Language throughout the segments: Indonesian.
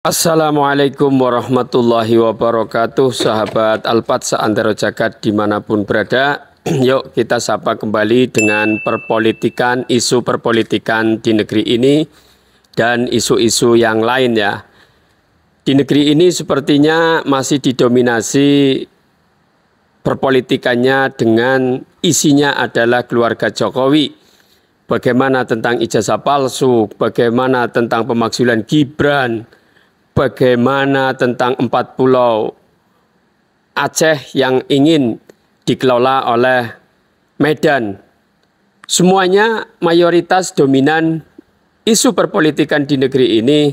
Assalamualaikum warahmatullahi wabarakatuh, sahabat Alpat seantero jagat dimanapun berada. Yuk kita sapa kembali dengan perpolitikan, isu perpolitikan di negeri ini dan isu-isu yang lain ya. Di negeri ini sepertinya masih didominasi perpolitikannya dengan isinya adalah keluarga Jokowi. Bagaimana tentang ijazah palsu, bagaimana tentang pemakzulan Gibran, bagaimana tentang 4 pulau Aceh yang ingin dikelola oleh Medan. Semuanya mayoritas dominan isu perpolitikan di negeri ini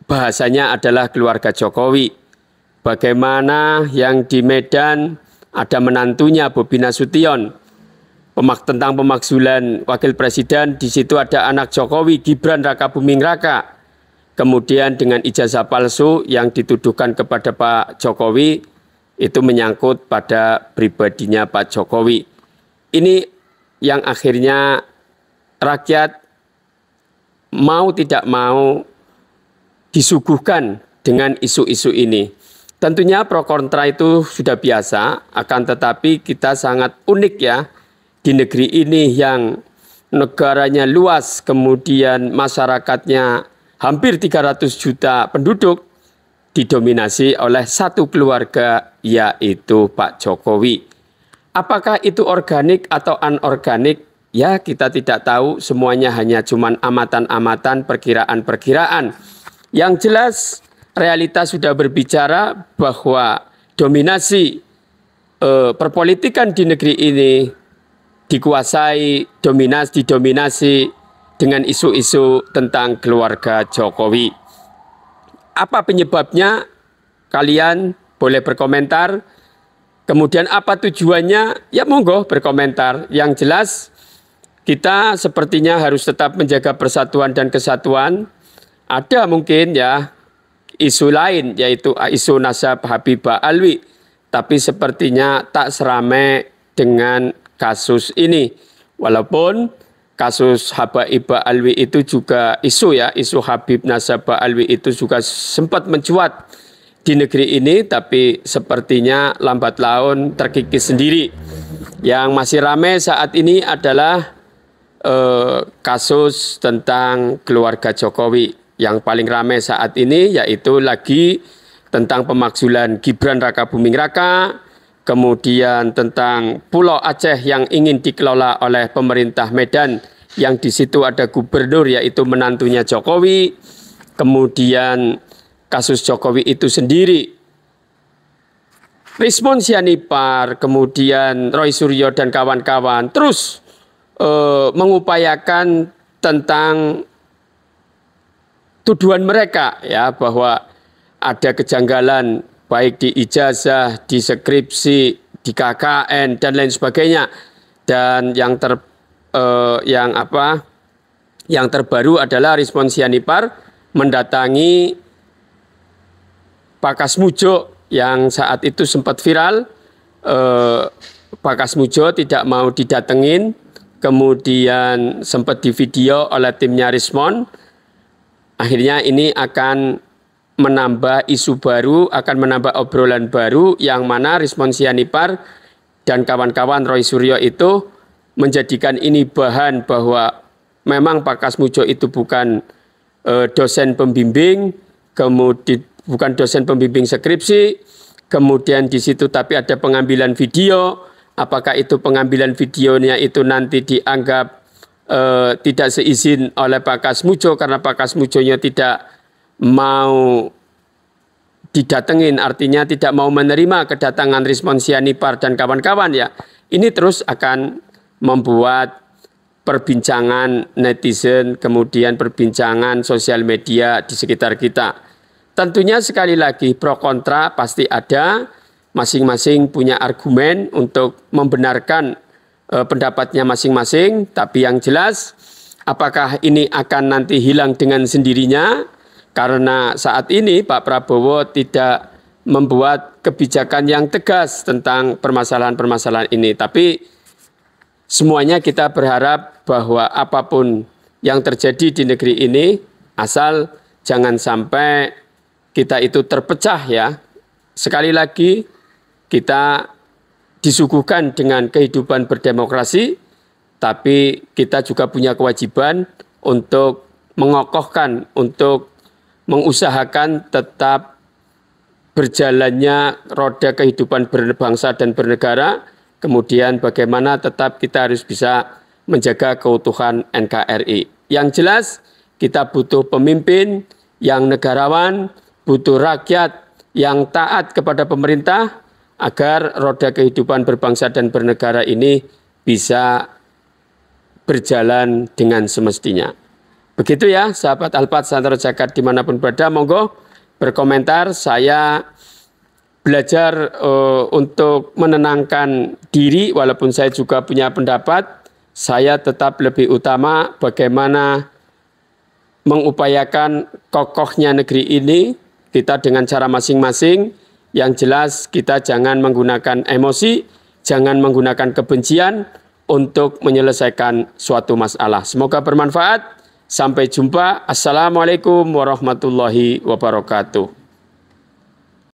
bahasanya adalah keluarga Jokowi. Bagaimana yang di Medan ada menantunya Bobi Nasution. Tentang pemakzulan wakil presiden, di situ ada anak Jokowi, Gibran Rakabuming Raka. Kemudian dengan ijazah palsu yang dituduhkan kepada Pak Jokowi, itu menyangkut pada pribadinya Pak Jokowi. Ini yang akhirnya rakyat mau tidak mau disuguhkan dengan isu-isu ini. Tentunya pro kontra itu sudah biasa, akan tetapi kita sangat unik ya. Di negeri ini yang negaranya luas, kemudian masyarakatnya hampir 300 juta penduduk, didominasi oleh satu keluarga, yaitu Pak Jokowi. Apakah itu organik atau anorganik? Ya, kita tidak tahu, semuanya hanya cuman amatan-amatan, perkiraan-perkiraan. Yang jelas, realitas sudah berbicara bahwa dominasi perpolitikan di negeri ini didominasi dengan isu-isu tentang keluarga Jokowi. Apa penyebabnya? Kalian boleh berkomentar. Kemudian apa tujuannya? Ya monggo berkomentar. Yang jelas kita sepertinya harus tetap menjaga persatuan dan kesatuan. Ada mungkin ya isu lain, yaitu isu nasab Habibah Alwi. Tapi sepertinya tak seramai dengan kasus ini, walaupun kasus Habibah Alwi itu juga isu ya, isu Habib Nasabah Alwi itu juga sempat mencuat di negeri ini, tapi sepertinya lambat laun terkikis sendiri. Yang masih ramai saat ini adalah kasus tentang keluarga Jokowi. Yang paling ramai saat ini yaitu lagi tentang pemakzulan Gibran Rakabuming Raka, kemudian tentang Pulau Aceh yang ingin dikelola oleh pemerintah Medan, yang di situ ada gubernur yaitu menantunya Jokowi. Kemudian kasus Jokowi itu sendiri, Rizmon Sianipar, kemudian Roy Suryo dan kawan-kawan terus mengupayakan tentang tuduhan mereka ya, bahwa ada kejanggalan baik di ijazah, di skripsi, di KKN dan lain sebagainya. Dan yang terbaru adalah Rizmon Sianipar mendatangi Pak Kasmujo yang saat itu sempat viral. Pak Kasmujo tidak mau didatengin, kemudian sempat divideo oleh timnya Rizmon. Akhirnya ini akan menambah isu baru, akan menambah obrolan baru, yang mana Rizmon Sianipar dan kawan-kawan Roy Suryo itu menjadikan ini bahan bahwa memang Pak Kasmujo itu bukan dosen pembimbing, kemudian bukan dosen pembimbing skripsi, kemudian di situ tapi ada pengambilan video. Apakah itu pengambilan videonya itu nanti dianggap tidak seizin oleh Pak Kasmujo karena Pak Kasmujonya tidak mau didatengin, artinya tidak mau menerima kedatangan Rizmon Sianipar dan kawan-kawan ya. Ini terus akan membuat perbincangan netizen, kemudian perbincangan sosial media di sekitar kita. Tentunya sekali lagi pro kontra pasti ada, masing-masing punya argumen untuk membenarkan pendapatnya masing-masing, tapi yang jelas apakah ini akan nanti hilang dengan sendirinya? Karena saat ini Pak Prabowo tidak membuat kebijakan yang tegas tentang permasalahan-permasalahan ini. Tapi semuanya kita berharap bahwa apapun yang terjadi di negeri ini Asal jangan sampai kita itu terpecah ya. Sekali lagi kita disuguhkan dengan kehidupan berdemokrasi, tapi kita juga punya kewajiban untuk mengokohkan, untuk mengusahakan tetap berjalannya roda kehidupan berbangsa dan bernegara, kemudian bagaimana tetap kita harus bisa menjaga keutuhan NKRI. Yang jelas kita butuh pemimpin yang negarawan, butuh rakyat yang taat kepada pemerintah agar roda kehidupan berbangsa dan bernegara ini bisa berjalan dengan semestinya. Begitu ya, sahabat Alpat Santoro Jagat dimanapun berada, monggo berkomentar. Saya belajar untuk menenangkan diri, walaupun saya juga punya pendapat, saya tetap lebih utama bagaimana mengupayakan kokohnya negeri ini, kita dengan cara masing-masing. Yang jelas kita jangan menggunakan emosi, jangan menggunakan kebencian untuk menyelesaikan suatu masalah. Semoga bermanfaat. Sampai jumpa. Assalamualaikum warahmatullahi wabarakatuh.